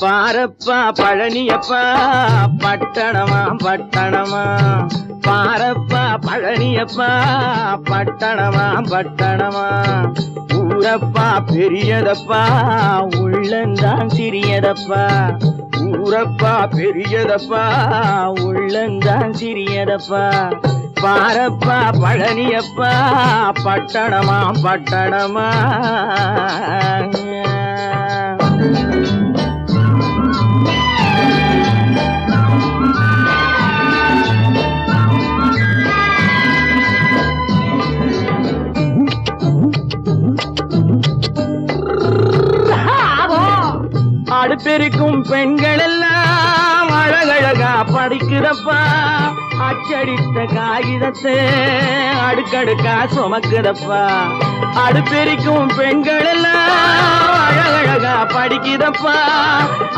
பாரப்பா பழனியப்பா பட்டணமா பட்டணமா பாரப்பா பழனியப்பா பட்டணமா பட்டணமா ஊரப்பா பெரியதப்பா உள்ளந்தான் சிறியதப்பா ஊரப்பா பெரியதப்பா உள்ளந்தான் சிறியதப்பா பாரப்பா பழனியப்பா பட்டணமா பட்டணமா அடுப்பெருக்கும் பெண்கள் எல்லாம் அழகழகா படிக்கிறப்பா அச்சடித்த காகிதத்தை அடுக்கடுக்கா சுமக்குதப்பா அடுப்பெருக்கும் பெண்கள் எல்லாம் அழகழகா படிக்கிறப்பா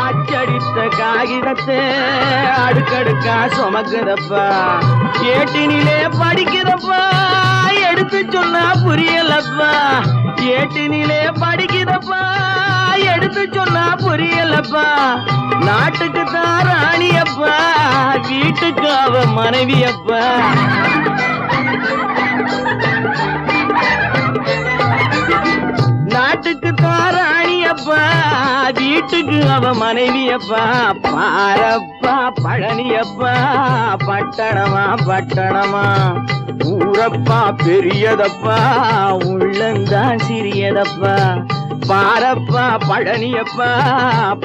அச்சடித்த காகிதத்தை அடுக்கடுக்கா சுமக்குதப்பா ஏட்டினிலே படிக்கிறப்பா எடுத்து சொன்னா புரியலப்பா ஏட்டினிலே படிக்கிறப்பா எடுத்து சொன்னா புரியலப்பா நாட்டுக்கு தான் ராணியப்பா வீட்டுக்கு அவ மனைவியப்பா நாட்டுக்கு தான் ராணியப்பா வீட்டுக்கு அவ மனைவியப்பா பாரப்பா பழனியப்பா பட்டணமா பட்டணமா ஊரப்பா பெரியதப்பா உள்ளந்தான் சிறியதப்பா பாரப்பா பழனியப்பா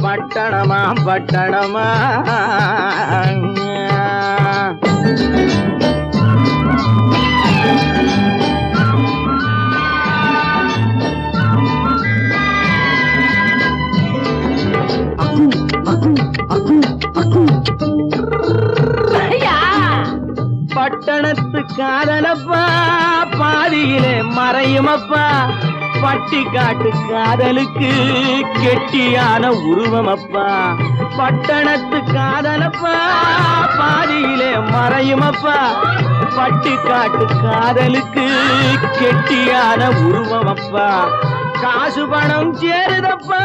பட்டணமா பட்டணமா பட்டணத்து காதலப்பா பாதியிலே மறையுமப்பா பட்டி காட்டு காதலுக்கு கெட்டியான உருவமப்பா பட்டணத்து காதலப்பா பாதியிலே மறையுமப்பா பட்டி காட்டு காதலுக்கு கெட்டியான உருவமப்பா காசு பணம் சேருதப்பா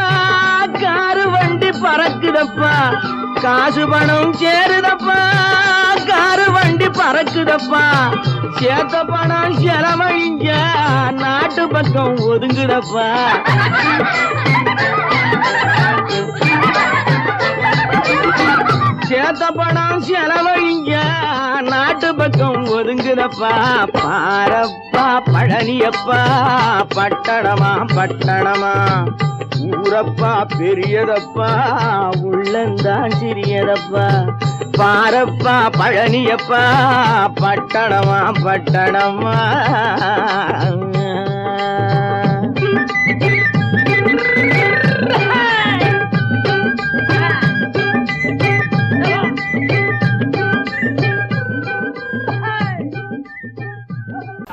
காரு வண்டி பறக்குதப்பா காசு பணம் சேருதப்பா காரு வண்டி பறக்குதப்பா சேத்த பணம் செலவழிஞ்ச நாட்டு பக்கம் ஒதுங்குதப்பா சேத்த பணம் செலவழிஞ்ச நாட்டு பக்கம் ஒதுங்குதப்பா பாரப்பா பழனியப்பா பட்டணமா பட்டணமா ஊரப்பா பெரியதப்பா உள்ளந்தான் சிறியதப்பா பாரப்பா பழனியப்பா பட்டணமா பட்டணமா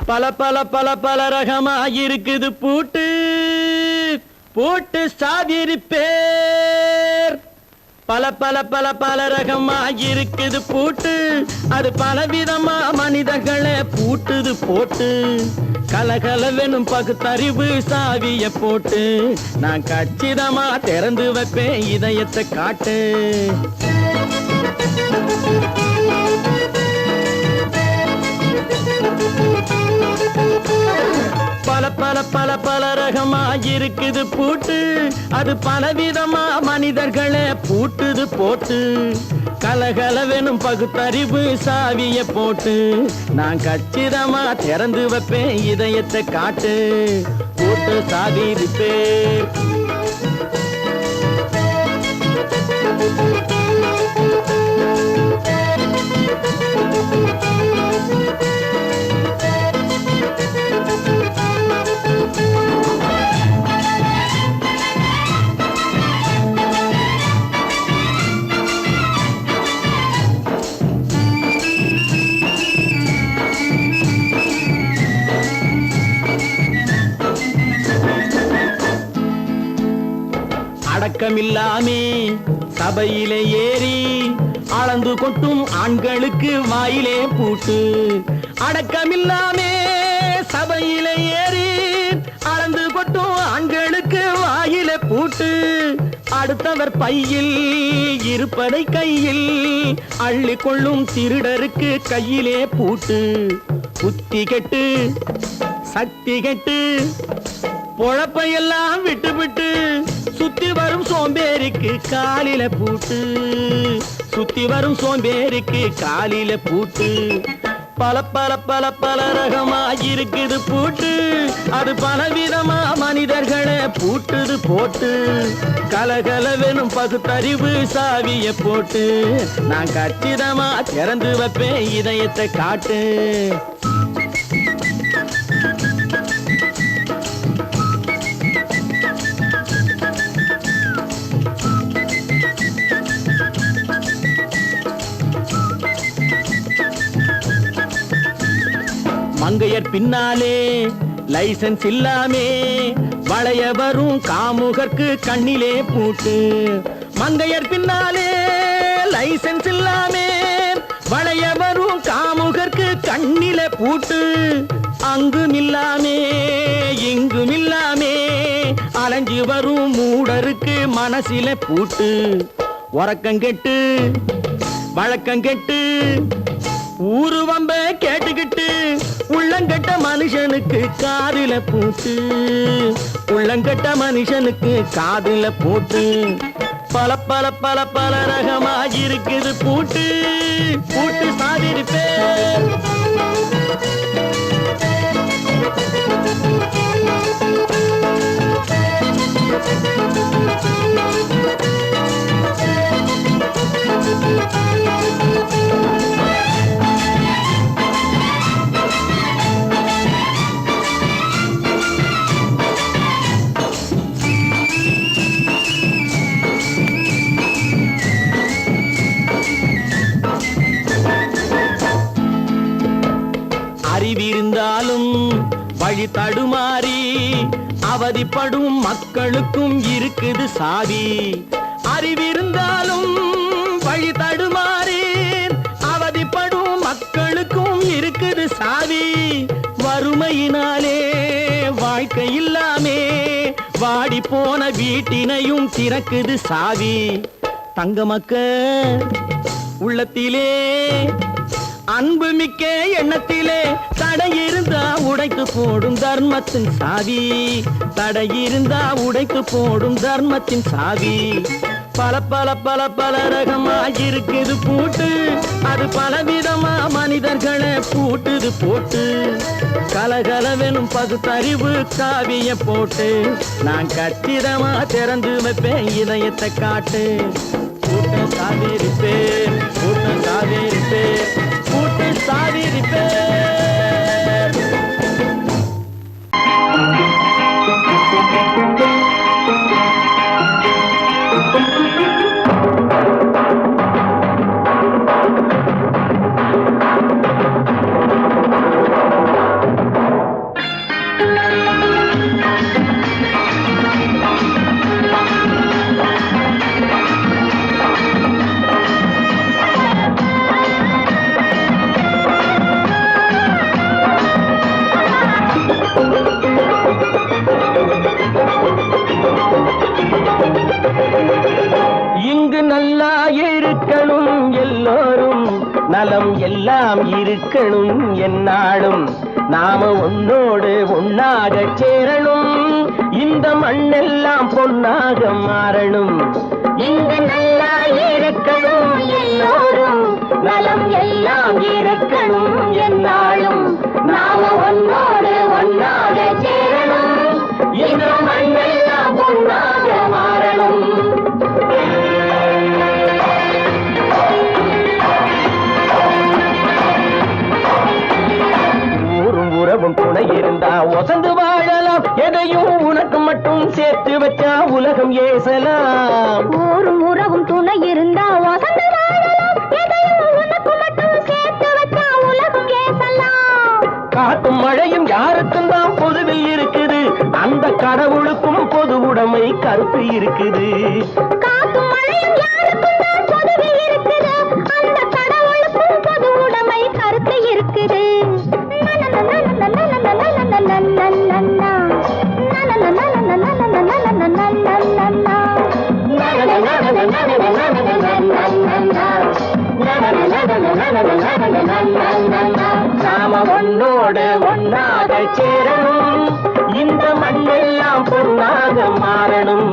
பல பல பல பல ரகமா இருக்குது பூட்டு பூட்டு சாவிரி பேர் பல பல பல பல ரகமா இருக்குது பூட்டு அது பலவிதமா மனிதர்களை பூட்டுது போட்டு கலகலவெனும் பகுத்தறிவு சாவிய போட்டு நான் கச்சிதமா திறந்து வைப்பேன் இதயத்தை காட்டு பல பல பல பல ரகமா இருக்குது பூட்டு அது பலவிதமா மனிதர்களை பூட்டுது போட்டு கலகலவெனும் பகுத்தறிவு சாவிய போட்டு நான் கச்சிதமா திறந்து வைப்பேன் இதயத்தை காட்டு பூட்டு சாவி பேர் அடக்கமில்லாமே சபையிலே ஏறி அளந்து கொட்டும் ஆண்களுக்கு வாயிலே பூட்டு அடக்கமில்லாமே சபையிலே ஏறி அளந்து கொட்டும் ஆண்களுக்கு வாயிலே பூட்டு அடுத்தவர் பையில் இருப்பதை கையில் அள்ளி கொள்ளும் திருடருக்கு கையிலே பூட்டு. புத்தி கெட்டு சக்தி கெட்டு பொழப்பையெல்லாம் விட்டு விட்டு சுத்தி வரும் சோம்பேறிக்கு காலில பூட்டு. சுத்தி வரும் சோம்பேறிக்கு காலில பூட்டு. பல பல பல பல ரகமா இருக்குது பூட்டு. அது பலவிதமா மனிதர்களை பூட்டுது போட்டு. கலகலவெனும் பகுத்தறிவு சாவிய போட்டு நான் கச்சிதமா திறந்து வைப்பேன் இதயத்தை காட்டு. மங்கையர் பின்னாலே லைசன்ஸ் இல்லாமே வளைய வரும் காமுகர்க்கு கண்ணிலே பூட்டு. மங்கையர் பின்னாலே லைசன்ஸ் இல்லாமே வளைய வரும் காமுகர்க்கு கண்ணிலே பூட்டு. அங்கும் இல்லாமே இங்கும் இல்லாமே அலைஞ்சு வரும் மூடருக்கு மனசில பூட்டு. உறக்கங்கெட்டு வழக்கங்கெட்டு ஊரு வம்ப கேட்டுக்கிட்டு உள்ளங்கட்ட மனுஷனுக்கு காதில பூட்டு. உள்ளங்கட்ட மனுஷனுக்கு காதில பூட்டு. பல பல பல பல ரகமா இருக்குது பூட்டு. பூட்டு சாதிருப்பேன். அறிவிருந்தாலும் வழி தடுமாறி அவதிப்படும் மக்களுக்கும் இருக்குது சாவி. அறிவிருந்தாலும் வழி தடுமாறி அவதிப்படும் மக்களுக்கும் இருக்குது சாவி. வறுமையினாலே வாழ்க்கை இல்லாமே வாடி போன வீட்டினையும் திறக்குது சாவி. தங்க மக்க உள்ளத்திலே அன்பு மிக்க எண்ணத்திலே தடை இருந்தா உடைத்து போடும் தர்மத்தின் சாவி. தடை இருந்தா உடைத்து போடும் தர்மத்தின் சாவி. பல பல பல பல ரகமா இருக்குது பூட்டு. அது பலவிதமா மனிதர்களை பூட்டுது போட்டு. கலகலவெனும் பகுத்தறிவு காவிய போட்டு நான் கச்சிதமா திறந்து வைப்பேன் இதயத்தை காட்டு. கூட்டம் சாவிருப்பேன் கூட்டம் சாவிருப்பேன் கூட்டு சாவிருப்பேன். நல்லா இருக்கணும் எல்லோரும் நலம் எல்லாம் இருக்கணும் என்னாலும் நாம ஒன்னோடு ஒன்னாக சேரணும் இந்த மண்ணெல்லாம் பொன்னாக மாறணும். இங்கு நல்லா இருக்கணும் எல்லோரும் நலம் எல்லாம் இருக்கணும் என்னாலும் நாம ஒன்னோடு ஒன்னாக சேரணும் இந்த மண்ணெல்லாம் பொன்னாக மாறணும். உறவும் துணை இருந்தா ஒசந்து வாழலாம் எதையும் உனக்கு மட்டும் சேர்த்து வச்சா உலகம் ஏசலாம். ஊரும் உறவும் துணை இருந்தா ஒசந்து வாழலாம் எதையும் உனக்கு மட்டும் சேர்த்து வச்சா உலகம் ஏசலாம். காத்தும் மழையும் யாருக்கும் தான் பொதுவில் இருக்குது அந்த கடவுளுக்கும் பொது உடைமை கருத்து இருக்குது. காத்தும் மழையும் யாருக்கும் தான் பொதுவில் இருக்குது அந்த கடவுளுக்கும் பொது உடைமை கருத்து இருக்குது. நாம ஒன்னோடு ஒன்னாக சேரணும், இந்த மண்ணெல்லாம் பொன்னாக மாறணும்.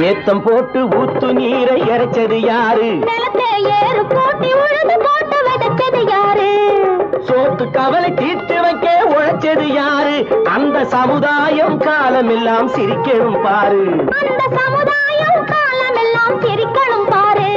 ஏத்தம் போட்டு ஊத்து நீரை இறைச்சது யாரு? நிலத்தை ஏறு போட்டி உழுது போட்டு விதைச்சது யாரு? சோத்து கவலை தீர்த்து வைக்க உழைச்சது யாரு? அந்த சமுதாயம் காலமெல்லாம் சிரிக்கணும் பாரு. அந்த சமுதாயம் காலமெல்லாம் சிரிக்கணும் பாரு.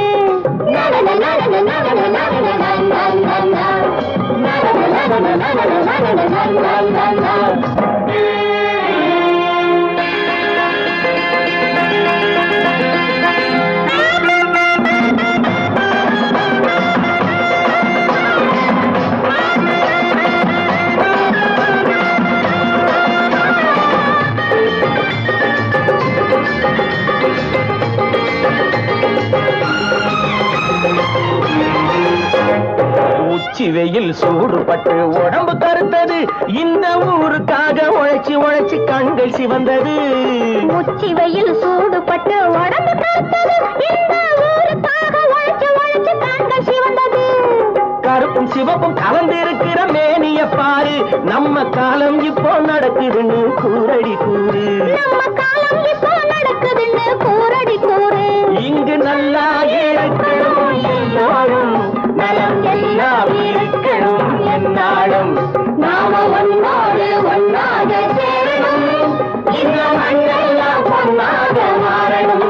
உச்சி வெயில் சூடுபட்டு உடம்பு கருத்தது, இந்த ஊருக்காக உழைச்சி உழைச்சி கண்கள் சிவந்தது. உச்சி வெயில் சூடுபட்டு உடம்பு கருத்தது, இந்த ஊருக்காக உழைச்சு உழைச்சு கண்கள் சிவந்தது. கருப்பும் சிவப்பும் கலந்திருக்கிற மேனிய பாரு, நம்ம காலம் இப்போ நடக்குதுன்னு கூரடி கூறு. நம்ம காலம் இப்போ நடக்குதுன்னு கூரடி கூறு. இங்கு நல்லா இருக்கணும் எல்லாரும், நலம் எல்லாம் இருக்கணும் என்னாலும். நாம ஒன்னோடு ஒன்னாக சேரணும், இந்த மண்ணெல்லாம் பொன்னாக மாறணும்.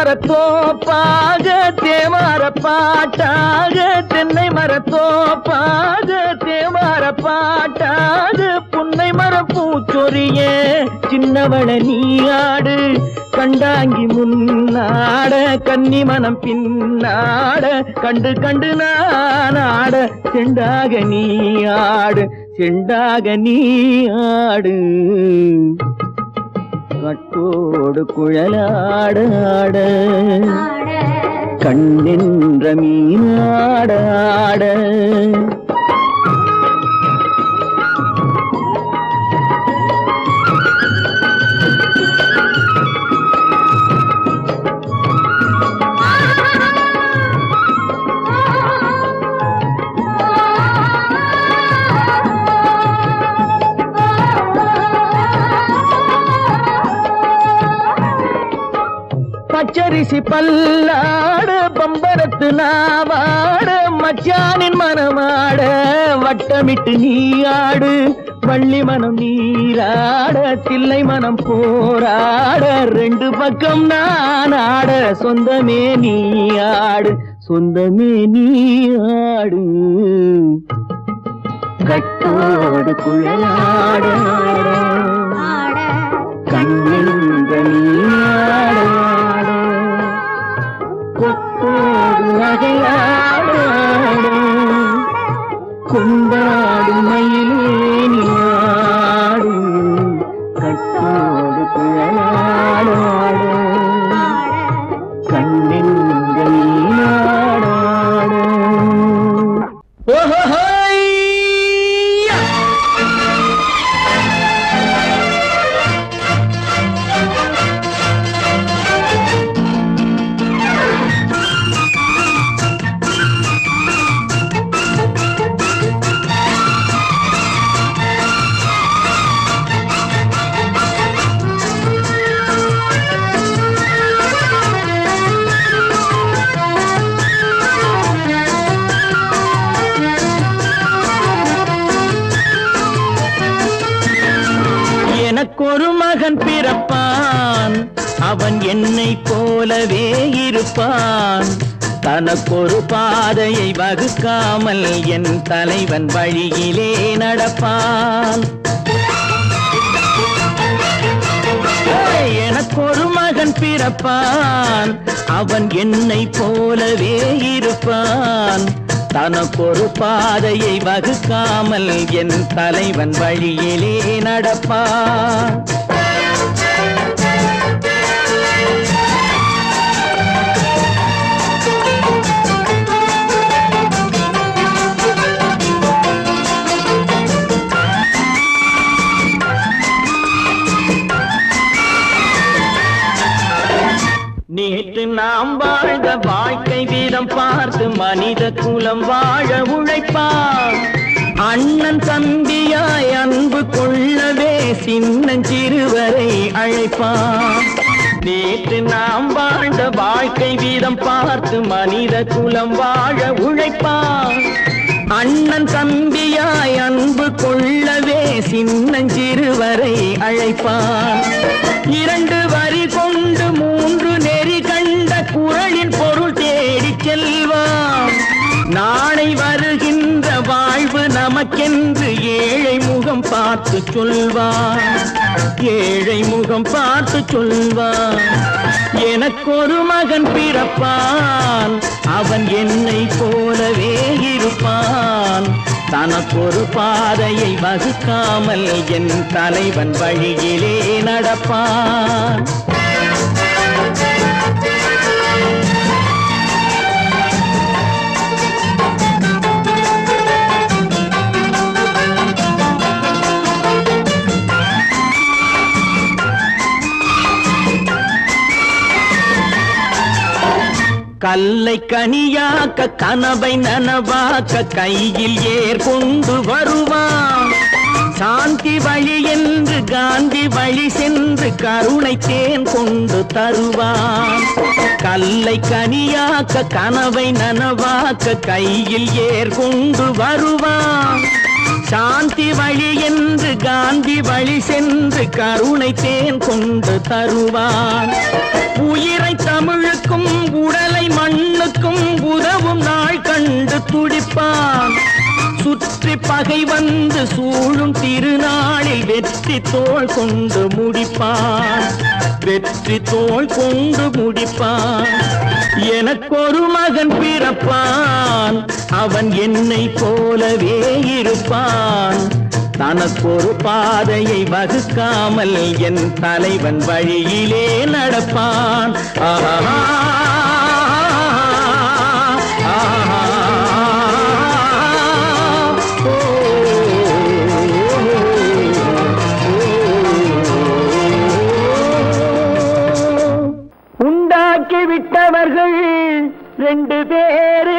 மரத்தோப்பாக தேவார பாட்டாக தென்னை மரத்தோப்பாக தேவார பாட்டாக புன்னை மரப்பூச்சொரிய சின்னவள நீயாடு கண்டாங்கி முன்னாட கன்னி மனம் பின்னாட கண்டு கண்டு நானாட செண்டாக நீயாடு செண்டாக நீயாடு கட்டோடு குழலாடாட கண்ணென்ற மீனாடாட பச்சரிசி பல்லாட பம்பரத்து நாவாட மச்சானின் மனமாட வட்டமிட்டு நீயாடு வள்ளி மனம் நீராட தில்லை மனம் போராட ரெண்டு பக்கம் நான் ஆட சொந்தமே நீயாடு சொந்தமே நீயாடு கட்டோடு குழலாட கண்ணென்ற நீயாட கொத்தோடு நகையாட கொண்டாடு மயிலேனியாடு கட்டோடு குழலாட கண்ணென்ற நீயாட எனக்கொரு மகன் பிறப்பான் அவன் என்னை போலவே இருப்பான் தனக்கொரு பாதையை வகுக்காமல் என் தலைவன் வழியிலே நடப்பான் எனக்கொரு மகன் பிறப்பான் அவன் என்னை போலவே இருப்பான் தனக்கொரு பாதையை வகுக்காமல் என் தலைவன் வழியிலே நடப்பான் நேற்று நாம் வாழ்ந்த வாழ்க்கை வீதம் பார்த்து மனித குலம் வாழ உழைப்பான் அண்ணன் தம்பியாய் அன்பு கொள்ளவே சின்னஞ்சிறுவரை அழைப்பான் நேற்று நாம் வாழ்ந்த வாழ்க்கை வீதம் பார்த்து மனித குலம் வாழ உழைப்பான் அண்ணன் தம்பியாய் அன்பு கொள்ளவே சின்னஞ்சிறுவரை அழைப்பான் இரண்டு வரி கொண்டு மூன்று நெறி கண்ட குறளின் பொருள் தேடிச் செல்வான் நாளை வருகின்ற வாழ்வு நமக்கென்று ஏழை முகம் பார்த்து சொல்வான் ஏழை முகம் பார்த்து சொல்வான் எனக்கொரு மகன் பிறப்பான் அவன் என்னை போலவே இருப்பான் தனக்கொரு பாதையை வகுக்காமல் என் தலைவன் வழியிலே நடப்பான் கல்லை கனியாக்க கனவை நனவாக்க கையில் ஏற்கொண்டு வருவான் சாந்தி வழி என்று காந்தி வழி சென்று கருணை தேன் கொண்டு தருவான் கல்லை கனியாக்க கனவை நனவாக்க கையில் ஏற்கொண்டு வருவான் சாந்தி வழி என்று காந்தி வழி சென்று கருணை தேன் கொண்டு தருவான். உயிரை தமிழுக்கும் உடலை மண்ணுக்கும் உதவும் நாள் கண்டு துடிப்பான். சுற்றி பகை வந்து சூழும் திருநாளில் வெற்றி தோள் கொண்டு முடிப்பான். வெற்றி தோள் கொண்டு முடிப்பான். எனக்கொரு மகன் பிறப்பான், அவன் என்னை போலவே இருப்பான். தனக்கொரு பாதையை வகுக்காமல் என் தலைவன் வழியிலே நடப்பான். ஆஹா விட்டவர்கள் 2 பேரு,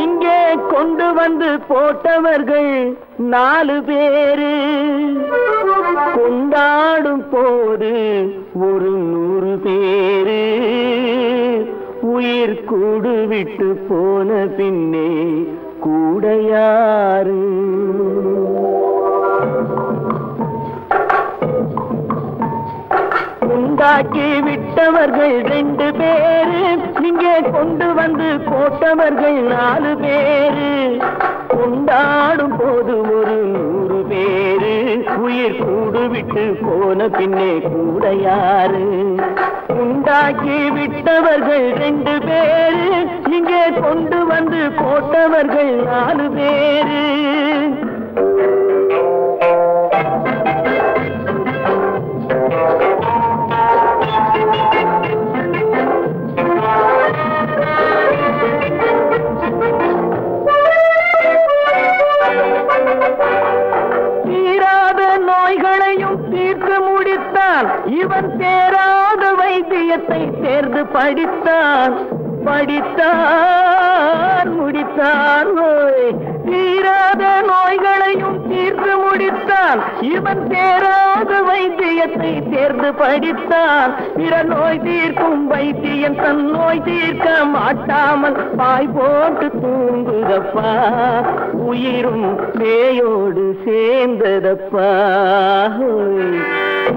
இங்கே கொண்டு வந்து போட்டவர்கள் 4 பேரு. கொண்டாடும் போது ஒரு 100 பேரு, உயிர் கூடு விட்டு போன பின்னே கூட யாரு? உண்டாக்கி விட்டவர்கள் 2 பேரு, இங்கே கொண்டு வந்து போட்டவர்கள் 4 பேரு. கொண்டாடும் போது ஒரு 100 பேரு, உயிர் கூடு விட்டு போன பின்னே கூட யாரு? உண்டாக்கி விட்டவர்கள் 2 பேரு, இங்கே கொண்டு வந்து போட்டவர்கள் 4 பேரு. இவன் தேராத வைத்தியத்தை தேர்ந்து படித்தான். முடித்தான். தீராத நோய்களையும் தீர்த்து முடித்தான். இவன் தேராத வைத்தியத்தை தேர்ந்து படித்தான். பிற நோய் தீர்க்கும் வைத்தியன் தன் நோய் தீர்க்க மாட்டாமல் பாய் போட்டு தூங்குதப்பா. உயிரும் பேயோடு சேர்ந்ததப்பா.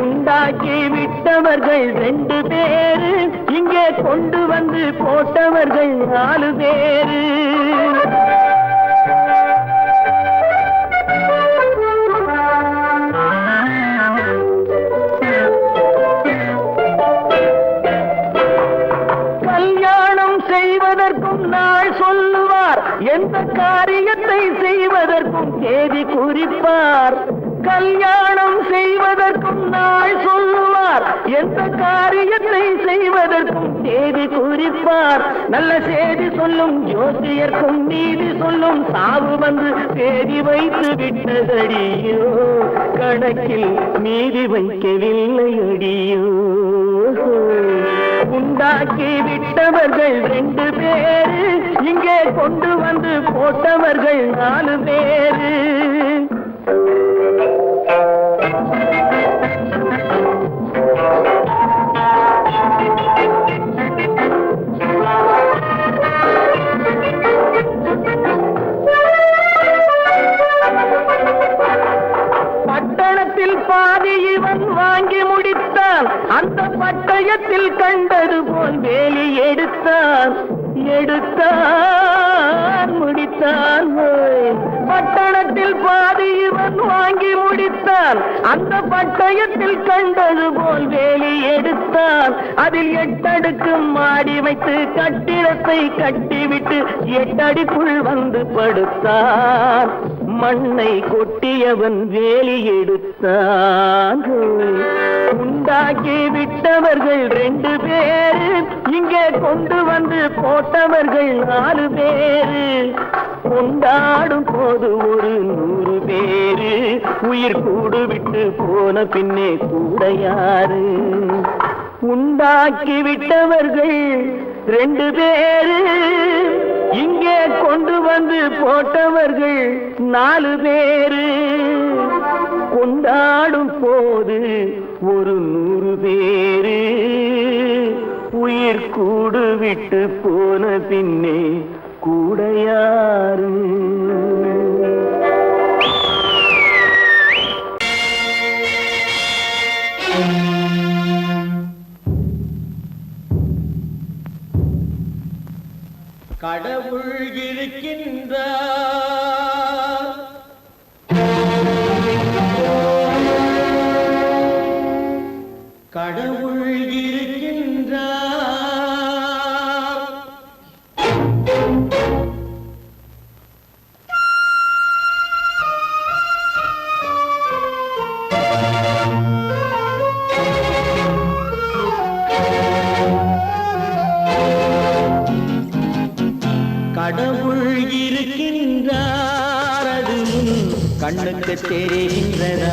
உண்டாக்கி விட்டவர்கள் 2 பேரு, இங்கே கொண்டு வந்து போட்டவர்கள் 4 பேரு. கல்யாணம் செய்வதற்கும் நாள் சொல்லுவார், எந்த காரியத்தை செய்வதற்கும் தேதி குறிப்பார். கல்யாணம் செய்வதற்கும் நாள் சொல்லுவார், எந்த காரியத்தை செய்வதற்கும் தேதி குறிப்பார். நல்ல செய்தி சொல்லும் ஜோசியர்க்கும் நீதி சொல்லும் சாவு வந்து தேதி வைத்து விட்டதடியோ. கணக்கில் மீதி வைக்கவில்லை அடியோ. உண்டாக்கி விட்டவர்கள் 2 பேரு, இங்கே கொண்டு வந்து போட்டவர்கள் 4 பேரு. பட்டணத்தில் பாதி இவன் வாங்கி முடித்தான். அந்த பட்டயத்தில் கண்டது போல் வேலி எடுத்தான். முடித்தான். பட்டணத்தில் பாதி இவன் வாங்கி முடித்தான். அந்த பட்டயத்தில் கண்டது போல் வேலி எடுத்தான். அதில் 8 அடுக்கு மாடி வைத்து கட்டிடத்தை கட்டிவிட்டு 8 அடிக்குள் வந்து படுத்தான். மண்ணை கொட்டியவன் வேலி எடுத்தான். உண்டாக்கி விட்டவர்கள் 2 பேரு, இங்கே கொண்டு வந்து போட்டவர்கள் 4 பேரு. கொண்டாடும் போது ஒரு 100 பேரு, உயிர் கூடு விட்டு போன பின்னே கூட யாரு? உண்டாக்கி விட்டவர்கள் 2 பேரு, இங்கே கொண்டு வந்து போட்டவர்கள் 4 பேரு. கொண்டாடும் போது ஒரு 100 பேரு, உயிர் கூடு விட்டு போன பின்னே கூட யாரு? கடவுள் இருக்கின்றார், கடவுள் இருக்கின்றார். கடவுள் இருக்கின்றார், அது கண்ணுக்கு தெரிகின்றதா?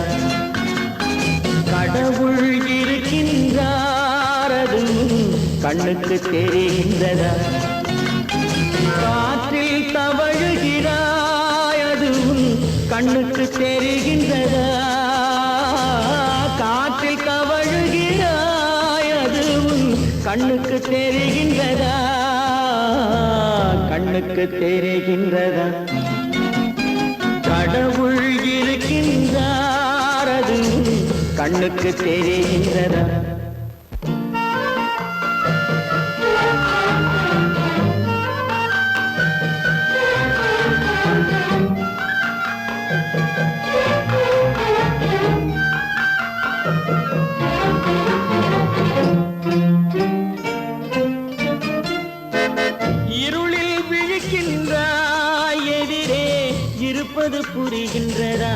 கடவுள் இருக்கின்றார், அது கண்ணுக்கு தெரிகின்றதா? காற்றில் தவழுகிறாய், அது கண்ணுக்கு தெரிகின்றதா? காற்றில் தவழுகிறாய், அது கண்ணுக்கு தெரிகின்றதா? கண்ணுக்கு தெரிகின்றதா? கடவுள் இருக்கின்றார், அது கண்ணுக்கு தெரிகின்றதா? இருளில் விழிக்கின்றாய், எதிரே இருப்பது புரிகின்றதா?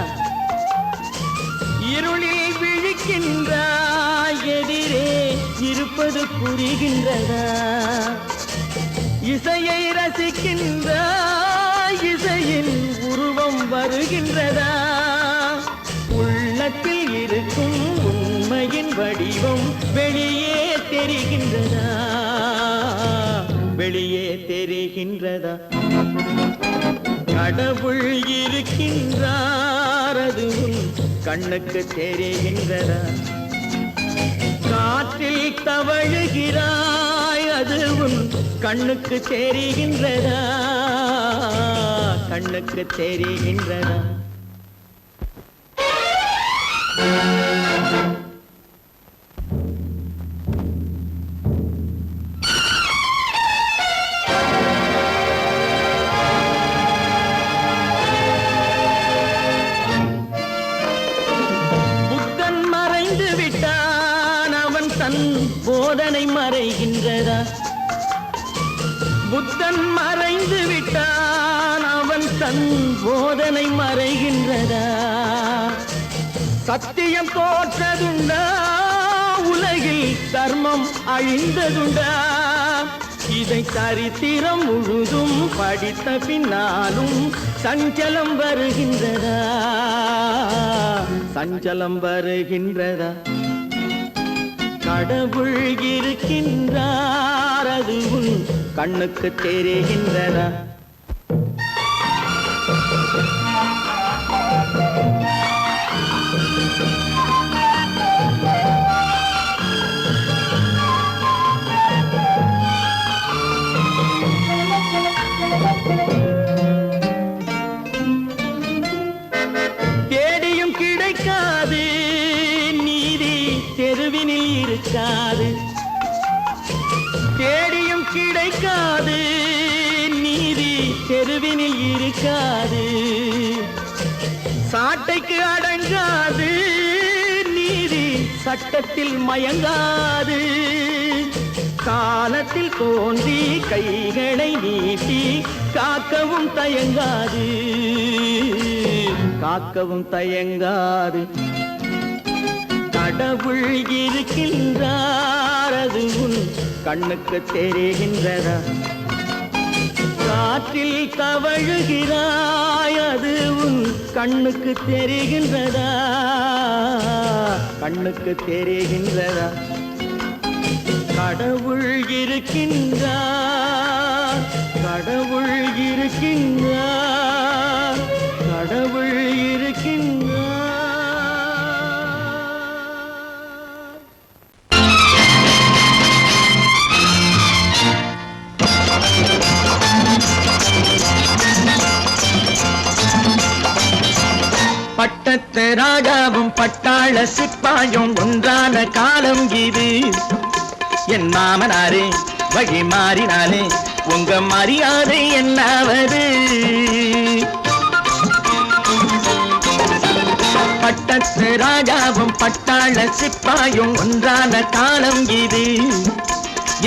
இருளில் விழிக்கின்றாய், எதிரே இருப்பது புரிகின்றதா? இசையை ரசிக்கின்றாய், இசையின் உருவம் வருகின்றதா? உள்ளத்தில் இருக்கும் உண்மையின் வடிவம் வெளியே தெரிகின்றதா? வெளியே தெரிகின்றதா? கடவுள் இருக்கின்றார், அது கண்ணுக்கு தெரிகின்றதா? காற்றில் தவழுகிறாய், அது கண்ணுக்கு தெரிகின்றதா? கண்ணுக்கு தெரிகின்றதா? போதனை மறைகின்றதா? புத்தன் மறைந்து விட்டான், அவன் தன் போதனை மறைகின்றதா? சத்தியம் தோற்றதுண்டா? உலகில் தர்மம் அழிந்ததுண்டா? இதை சரித்திரம் முழுதும் படித்த பின்னாலும் சஞ்சலம் வருகின்றதா? சஞ்சலம் வருகின்றதா? கடவுள் இருக்கின்றார், அது கண்ணுக்கு தெரிகின்றதா? தேடியும் கிடைக்காது நீதி, தெருவினில் இருக்காது. தேடியும் கிடைக்காது நீதி, தெருவினில் இருக்காது. சாட்டைக்கு அடங்காது நீதி, சட்டத்தில் மயங்காது. காலத்தில் தோன்றி கைகளை நீட்டி காக்கவும் தயங்காது, காக்கவும் தயங்காது. கடவுள் இருக்கின்றார், அது கண்ணுக்கு தெரிகின்றதா? காற்றில் தவழுகிறாய், அது கண்ணுக்கு தெரிகின்றதா? கண்ணுக்கு தெரிகின்றதா? கடவுள் இருக்கின்றார், கடவுள் இருக்கின்றார், கடவுள் இருக்கின்றார். பட்டத்து ராஜாவும் பட்டாள சிப்பாயும் ஒன்றான காலம் இது. என் மாமனாரே வழி மாறினாலே உங்க மரியாதை என்னாவது? பட்டத்து ராஜாவும் பட்டாள சிப்பாயும் ஒன்றான காலம் இது.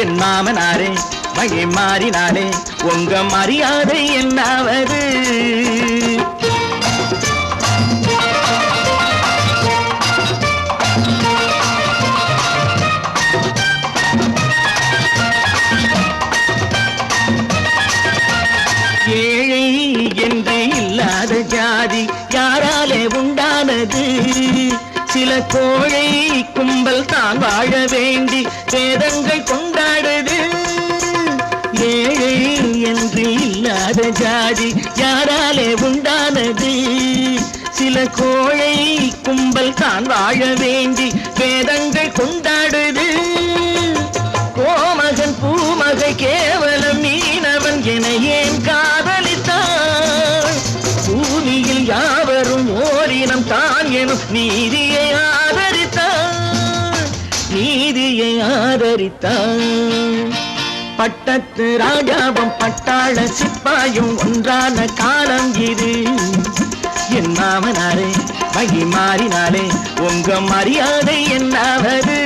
என் மாமனாரே வழி மாறினாலே உங்க மரியாதை என்னாவது? ஏழை என்று இல்லாத ஜாதி யாராலே உண்டானது? சில கோழை கும்பல் தான் வாழ வேண்டி வேதங்கள் கொண்டாடுது. ஏழை என்று இல்லாத ஜாதி யாராலே உண்டானது? சில கோழை கும்பல் தான் வாழ வேண்டி வேதங்கள் கொண்டாடுது. கோமகன் பூமகை கேவலம் மீனவன் என ஏன் காதலித்தான்? பூமியில் யாவரும் ஓரினம் தான் எனும் நீதியை ஆதரித்தான், நீதியை ஆதரித்தான். பட்டத்து ராஜாவும் பட்டாள சிப்பாயும் ஒன்றான காலம் இது. என் மாமனாரே வழி மாறினாலே உங்க மரியாதை என்னாவது?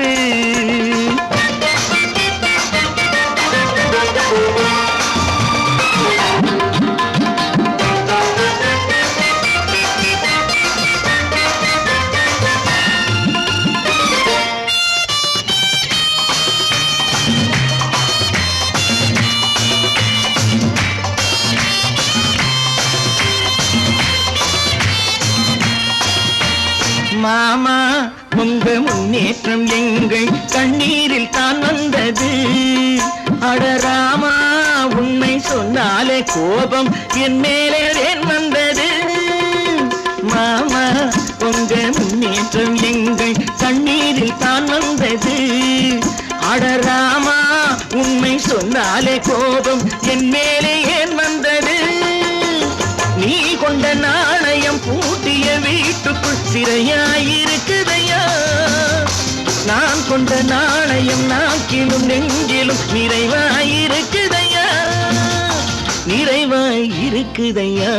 மாமா உங்க முன்னேற்றம் எங்கள் கண்ணீரில் தான் வந்தது. அடராமா உண்மை சொன்னாலே கோபம் என் மேலே ஏன் வந்தது? மாமா உங்க முன்னேற்றம் எங்கள் கண்ணீரில் தான் வந்தது. அடராமா உண்மை சொன்னாலே கோபம் என் மேலே ஏன் வந்தது? நீ கொண்ட நாணயம் பூட்டிய வீட்டுக்குள் சிறையாயிருக்குதையா? நான் கொண்ட நாணயம் நாக்கிலும் நெஞ்சிலும் நிறைவாயிருக்குதையா, நிறைவாயிருக்குதையா.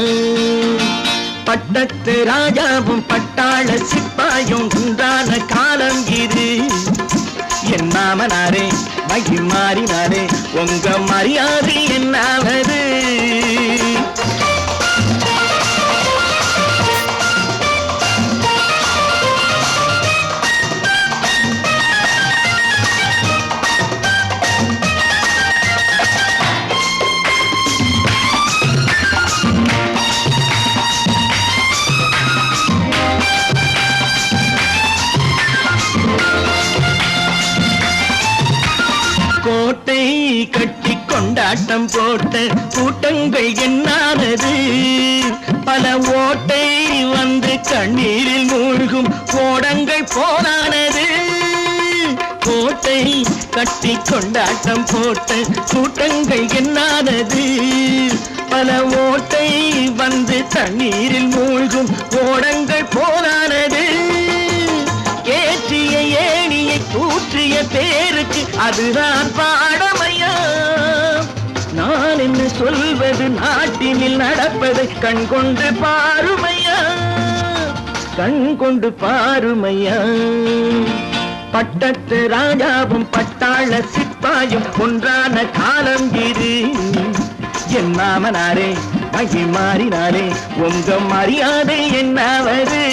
பட்டத்து ராஜாவும் பட்டாள சிப்பாயும் உண்டான காலம் இது. என் மாமனாரே வழி மாறினாரே உங்க மரியாதை என்னாவது? கோட்டை கட்டி கொண்டாட்டம் போட்ட கூட்டங்கள் என்னானது? பல ஓட்டை வந்து கண்ணீரில் மூழ்கும் கோடங்கள் போனானது. கோட்டை கட்டி கொண்டாட்டம் போட்ட கூட்டங்கள் என்னானது? பல ஓட்டை வந்து தண்ணீரில் மூழ்கும் கோடங்கள் போனானது. ஏற்றிய ஏணியை தூற்றிய பேருக்கு அதுதான் பாடமையா? நான் என்ன சொல்வது? நாட்டினில் நடப்பதை கண் கொண்டு பாருமையா, கண் கொண்டு பாருமையா. பட்டத்து ராஜாவும் பட்டாள சிப்பாயும் ஒன்றான காலம் இது. என் மாமனாரே வழி மாறினாரே உங்க மரியாதை என்னாவது?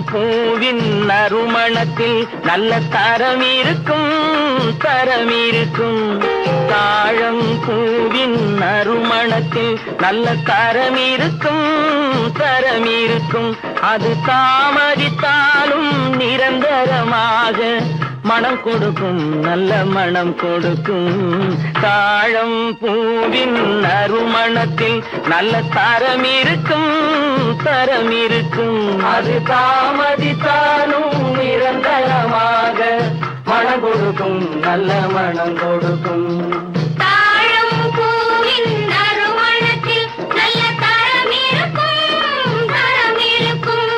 பூவின் நறுமணத்தில் நல்ல தரம் இருக்கும் தரம் இருக்கும் தாழம் பூவின் நறுமணத்தில் நல்ல தரம் இருக்கும் தரம் இருக்கும் அது தாமதித்தாலும் நிரந்தரமாக மனம் கொடுக்கும் நல்ல மனம் கொடுக்கும் தாழம் பூவின் நறுமணத்தில் நல்ல தரம் இருக்கும் தரம் இருக்கும் அது தாமதித்தாலும் நிரந்தரமாக மனம் கொடுக்கும் நல்ல மனம் கொடுக்கும் தாழம் பூவின் நறுமணத்தில் நல்ல தரம் இருக்கும் தரம் இருக்கும்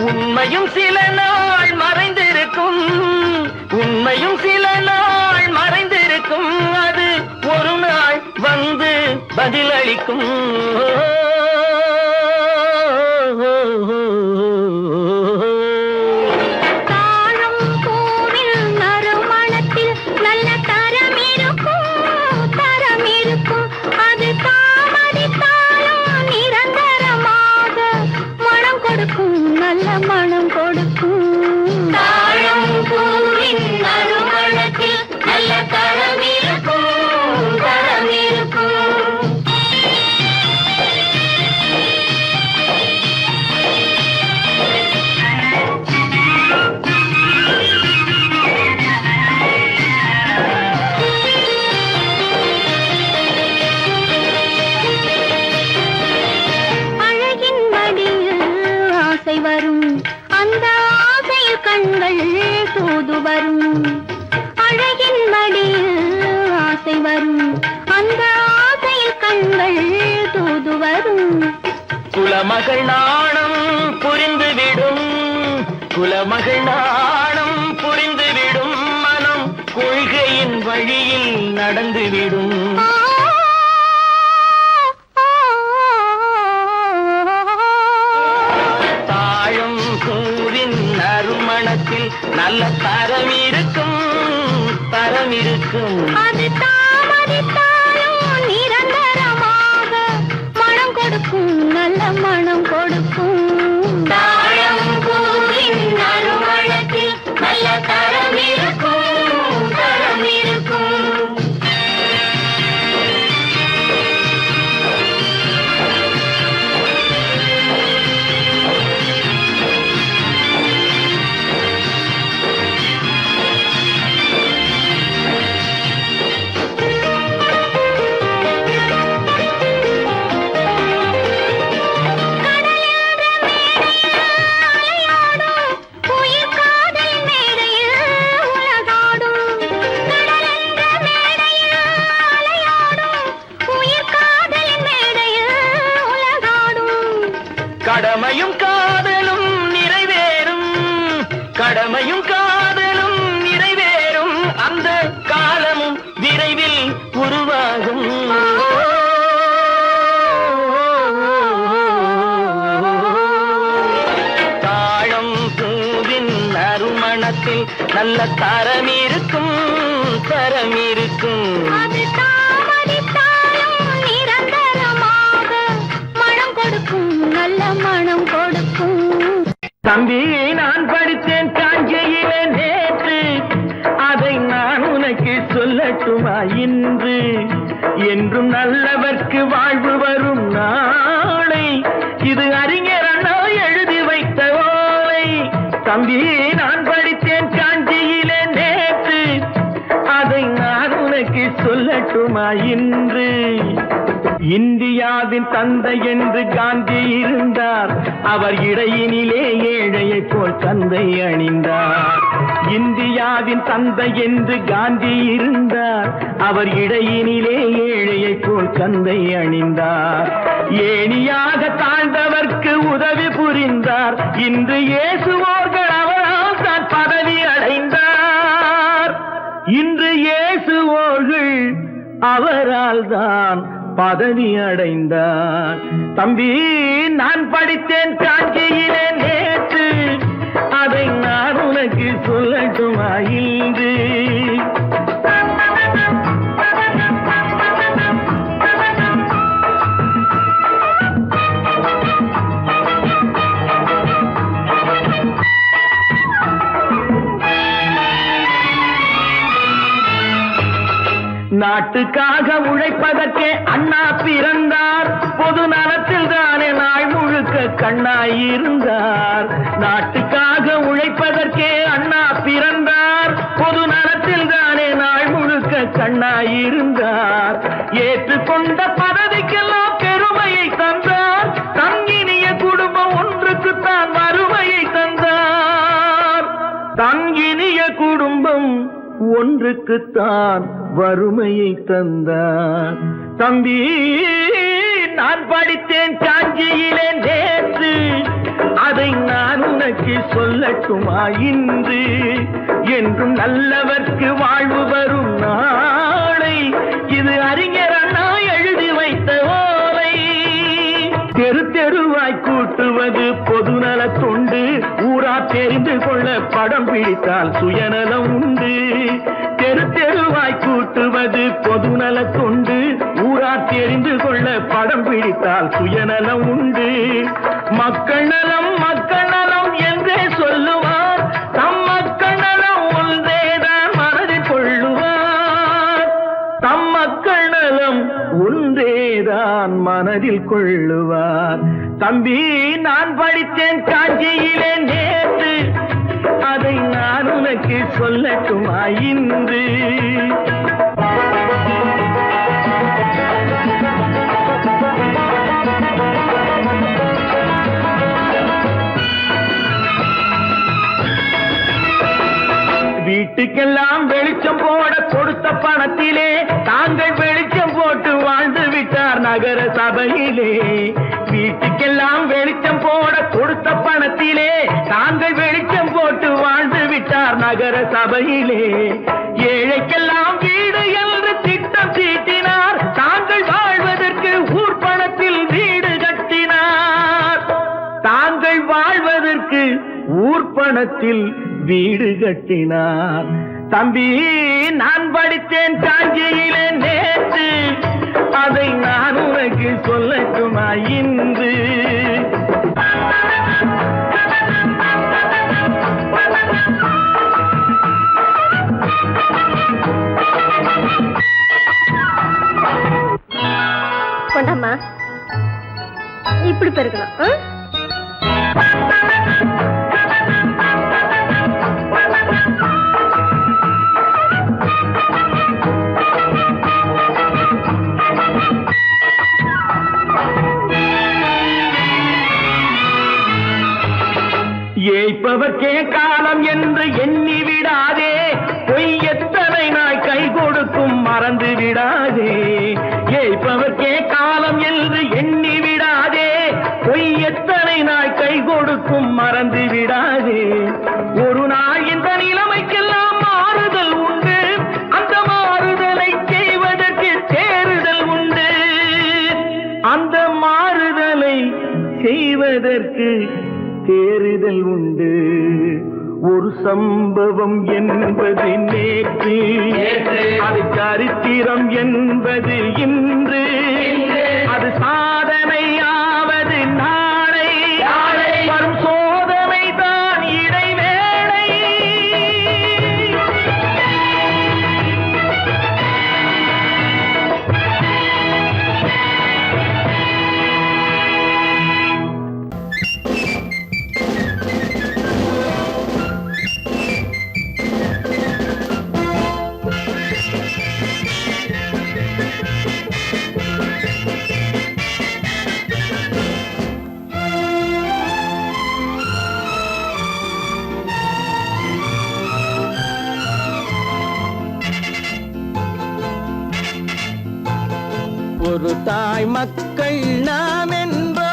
உண்மையும் சில நாள் மறைந்திருக்கும் உண்மையும் சில நாள் மறைந்திருக்கும் அது ஒரு நாள் வந்து பதிலளிக்கும் தாழம் பூவின் நறுமணத்தில் நல்ல தரம் இருக்கும் தரம் இருக்கும் அது தாமதித்தாலும் நிரந்தரமாக மனம் கொடுக்கும் நல்ல மனம் கொடுக்கும் தாழம் பூவின் நறுமணத்தில் நல்ல தரம் இருக்கும் தரம் இருக்கும் அழகின் மடியில் ஆசை வரும் அந்த ஆசையில் கண்கள் தூது வரும் அழகின் மடியில் ஆசை வரும் அந்த ஆசையில் கண்கள் தூது வரும் குலமகள் நாணம் புரிந்துவிடும் குலமகள் நாணம் புரிந்துவிடும் மனம் கொள்கையின் வழியில் நடந்துவிடும் தாழும் பூவின் நறுமணத்தில் நல்ல தரம் இருக்கும் தரம் இருக்கும் அது தாமதித்தாலும் நிரந்தரமாக மனம் கொடுக்கும் நல்ல மனம் கொடுக்கும் தாழம் பூவின் நறுமணத்தில் நல்ல தரம் இருக்கும் தரம் இருக்கும் கடமையும் காதலும் நிறைவேறும் கடமையும் காதலும் நிறைவேறும் அந்த காலமும் விரைவில் உருவாகும் தாழம் பூவின் நறுமணத்தில் நல்ல தரம் இருக்கும் தரம் இருக்கும் அது தாமதித்தாலும் நிரந்தரமாக மனம் கொடுக்கும் நல்ல மனம் கொடுக்கும் தம்பி நான் படித்தேன் காஞ்சியிலே நேற்று அதை நான் உனக்கு சொல்லட்டுமா இன்று என்றும் நல்லவர்க்கு வாழ்வு வரும் நாளை இது அறிஞர் அண்ணா எழுதி வைத்த ஓலை தம்பி நான் படித்தேன் காஞ்சியிலே நேற்று அதை நான் உனக்கு உனக்கு சொல்லட்டுமா இன்று? இந்தியாவின் தந்தை என்று காந்தி இருந்தார், அவர் இடையினிலே ஏழையை போல் தந்தை அணிந்தார். இந்தியாவின் தந்தை என்று காந்தி இருந்தார், அவர் இடையினிலே ஏழையை போல் தந்தை அணிந்தார். ஏணியாக தாழ்ந்தவர்க்கு உதவி புரிந்தார், இன்று இயேசுவோர்கள் அவரால் தான் பதவி அடைந்தார். இன்று இயேசுவோர்கள் அவரால் தான் பதவி அடைந்தார். தம்பி, நான் படித்தேன் காஞ்சியிலே நேற்று, அதை நான் உனக்கு சொல்லட்டுமா இன்று? நாட்டுக்காக உழைப்பதற்கே அண்ணா பிறந்தார், பொது நலத்தில் தானே நாள் முழுக்க கண்ணாயிருந்தார். நாட்டுக்காக உழைப்பதற்கே அண்ணா பிறந்தார், பொது நலத்தில் தானே நாள் முழுக்க கண்ணாயிருந்தார். ஏற்றுக்கொண்ட பதவிக்கெல்லாம் பெருமையை தந்தார், தங்கினிய குடும்பம் ஒன்றுக்குத்தான் வறுமையை தந்தார். தங்கினிய குடும்பம் ஒன்றுக்குத்தான் வறுமையை தந்தார். தம்பி, நான் படித்தேன் காஞ்சியிலே நேற்று, அதை நான் உனக்கு சொல்லட்டுமா இன்று? என்றும் நல்லவர்க்கு வாழ்வு வரும் நாளை, இது அறிஞர் அண்ணா எழுதி வைத்த ஓலை. தெரு தெருவாய் கூட்டுவது பொதுநல தொண்டு, ஊரா தெரிந்து கொள்ள படம் பிடித்தால் சுயநலம் உண்டு. தெரு தெருவாய் கூட்டுவது பொதுநல தொண்டு, ஊரா தெரிந்து கொள்ள படம் பிடித்தால் சுயநலம் உண்டு. மக்கள் நலம் மக்கள் நலம் என்றே சொல்லுவார், தம் மக்கள் நலம் ஒன்றேதான் மனதில் கொள்ளுவார். தம் மக்கள் நலம் ஒன்றேதான் மனதில் கொள்ளுவார். தம்பி, நான் படித்தேன் காஞ்சியிலே நேற்று, அதை நான் உனக்கு சொல்லட்டுமா இன்று? வீட்டுக்கெல்லாம் வெளிச்சம் போட கொடுத்த பணத்திலே தாங்கள் வெளிச்சம் போட்டு வாழ்ந்து விட்டார் நகர சபையிலே. வீட்டுக்கெல்லாம் வெளிச்சம் போட கொடுத்த பணத்திலே தாங்கள் வெளிச்சம் போட்டு வாழ்ந்து விட்டார் நகர சபையிலே. ஏழைக்கெல்லாம் வீடு என்று திட்டம் தீட்டினார், தாங்கள் வாழ்வதற்கு ஊர் பணத்தில் வீடு கட்டினார். தாங்கள் வாழ்வதற்கு ஊர் பணத்தில் வீடு கட்டினார். தம்பி, நான் படித்தேன் காஞ்சியிலே நேற்று, அதை நான் உனக்கு சொல்லட்டுமா இன்று? கொண்டாம்மா, இப்படி பெருக்கலாம். ஏய்ப்பவர்க்கே காலம் என்று எண்ணி விடாதே, பொய் எத்தனை நாய் கை கொடுக்கும் மறந்து விடாதே. ஏய்ப்பவர்க்கே காலம் என்று எண்ணி விடாதே, பொய் எத்தனை நாய் கை கொடுக்கும் மறந்து விடாதே. ஒரு நாள் இந்த நிலைமைக்கெல்லாம் மாறுதல் உண்டு, அந்த மாறுதலை செய்வதற்கு தேறுதல் உண்டு. அந்த மாறுதலை செய்வதற்கு தேறுதல் உண்டு. ஒரு சம்பவம் என்பது நேற்று, அது சரித்திரம் என்பது இன்று, அது சாதனையாவது நாளை, வரும் சோதனை தான் இடைவேளை. ஒரு தாய் மக்கள் நாம் என்போம்,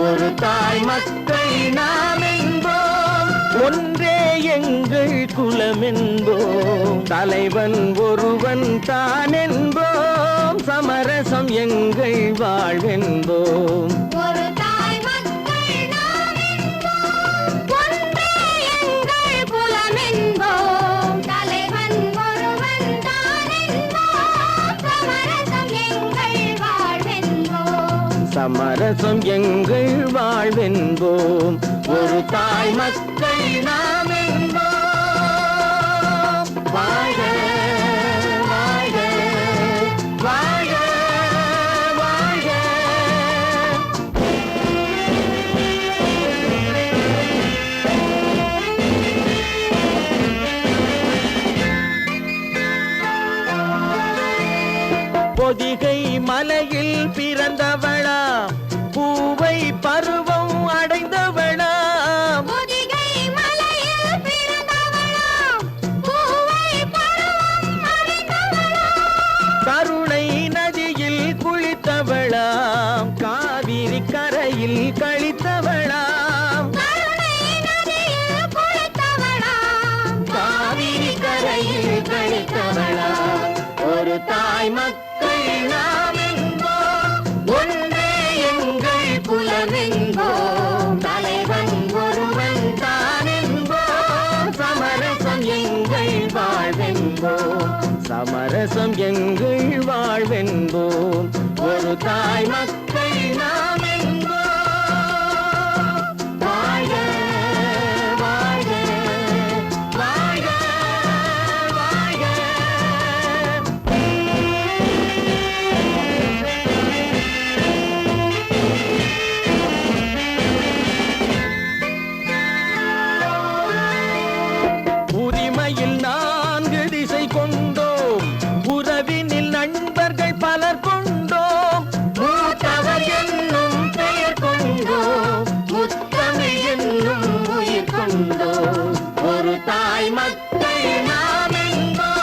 ஒரு தாய் மக்கள் நாம் என்போம், ஒன்றே எங்கள் குலம் என்போம், தலைவன் ஒருவன் தான் என்போம், சமரசம் எங்கள் வாழ்வென்போம். ஒரு தாய் மக்கள் நாம் என்போம், ஒன்றே எங்கள் குலம் என்போம், தலைவன் ஒருவன் தான் என்போம், சமரசம் எங்கள் வாழ்வென்போம். சமரசம் எங்கள் வாழ்வென்போம். ஒரு தாய் மக்கள் நாம் என்போம். வாழ்க வாழ்க வாழ்க வாழ்க. பொதிகை மலையில் பிறந்தவளா, பூவை பருவம் அடைந்தவளா, பொதிகை மலையில் பிறந்தவளாம், பூவை பருவம் அடைந்தவளாம், கருணை நதியில் குளித்தவளாம், காவிரி கரையில் கழித்தவளாம், கருணை நதியில் குளித்தவளாம், காவிரி கரையில் கழித்தவளாம். ஒரு தாய் மக்கள் நாம் என்போம், ஒன்றே எங்கள் குலம் என்போம், தலைவன் ஒருவன் தான் என்போம், சமரசம் எங்கள் வாழ்வென்போம், சமரசம் எங்கள் வாழ்வென்போம். ஒரு தாய் மக்கள் நாம் என்போம். வாழ்க வாழ்க வாழ்க வாழ்க. உரிமையில் 4 திசை கொண்டோம், உறவினில் நண்பர்கள் பலர் கொண்டோம், மூத்தவர் என்னும் பெயர் கொண்டோம், முத்தமிழ் என்னும் உயிர் கொண்டோம். ஒரு தாய் மக்கள் நாம் என்போம்.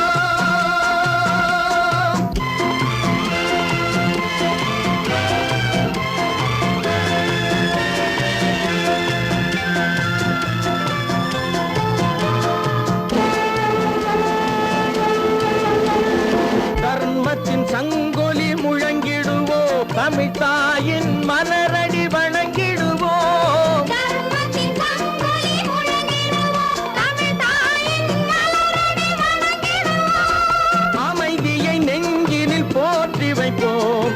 தர்மத்தின் சங்கொலி முழங்கிடுவோம், தமிழ் தாயின் மலரடி வணங்கிடுவோம், தர்மத்தின் சங்கொலி முழங்கிடுவோம், தமிழ் தாயின் மலரடி வணங்கிடுவோம், அமைதியை நெஞ்சினில் போற்றி வைப்போம்,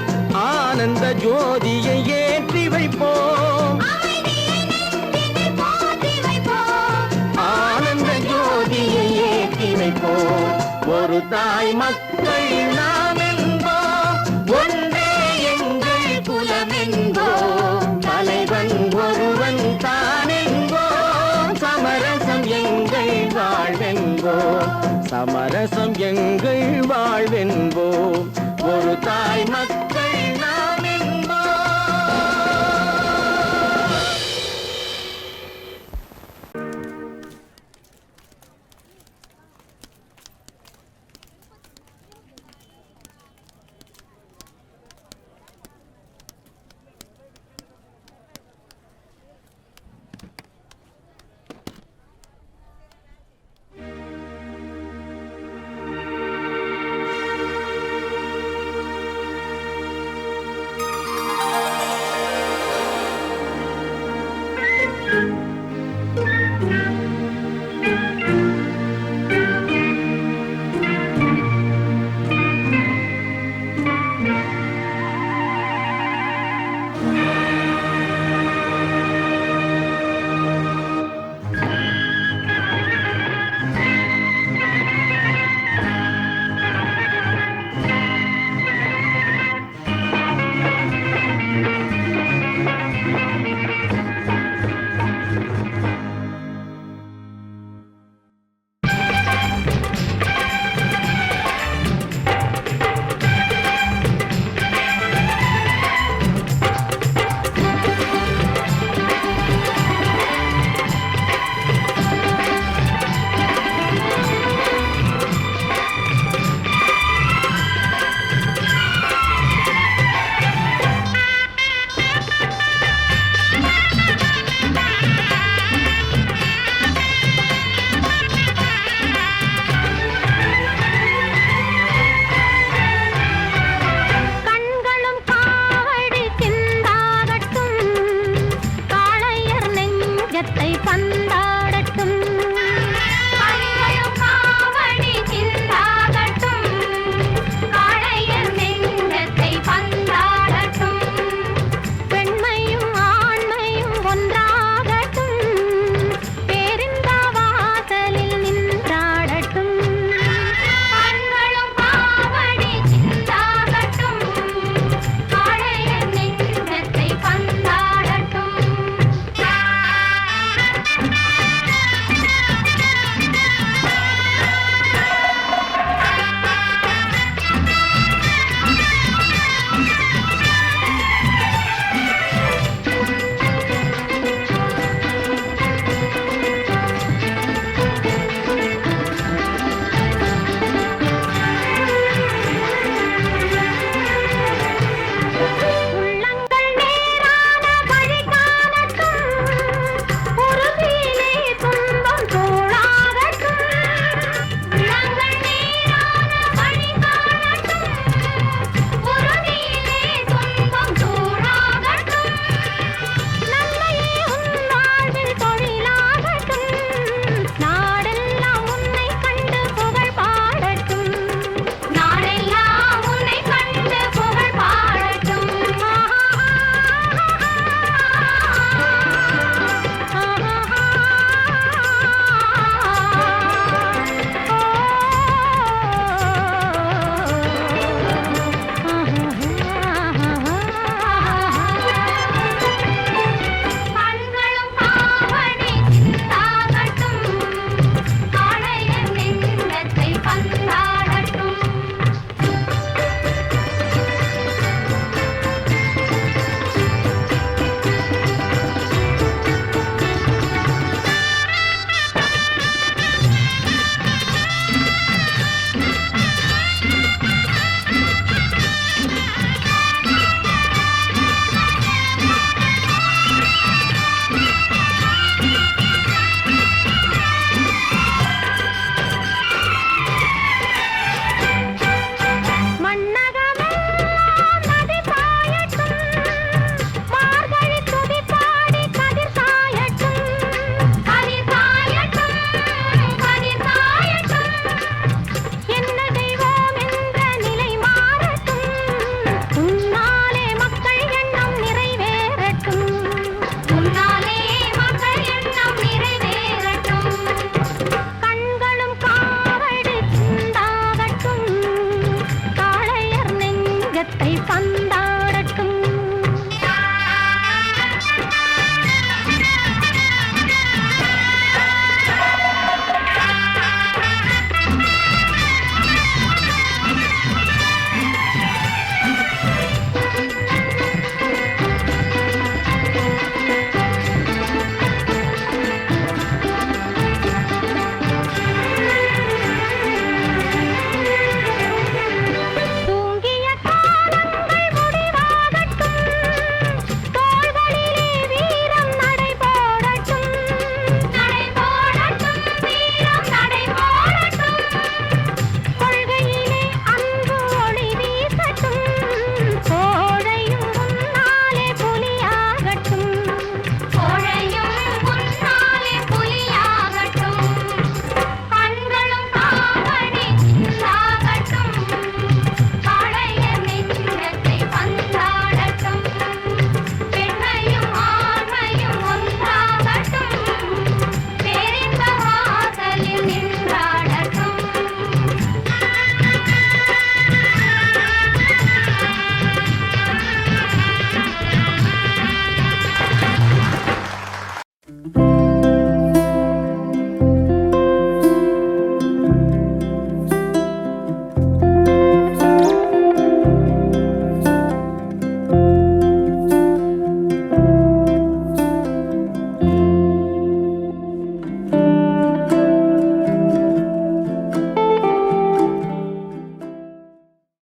ஆனந்த ஜோதியை ஏற்றி வைப்போம், அமைதியை நெஞ்சினில் போற்றி வைப்போம், ஆனந்த ஜோதியை ஏற்றி வைப்போம். ஒரு தாய் மக்கள் நாம் என்போம், ஒன்றே எங்கள் குலம் என்போம், தலைவன் ஒருவன் தான் என்போம், சமரசம் எங்கள் வாழ்வென்போம், சமரசம் எங்கள் வாழ்வென்போம். ஒரு தாய் மக்கள்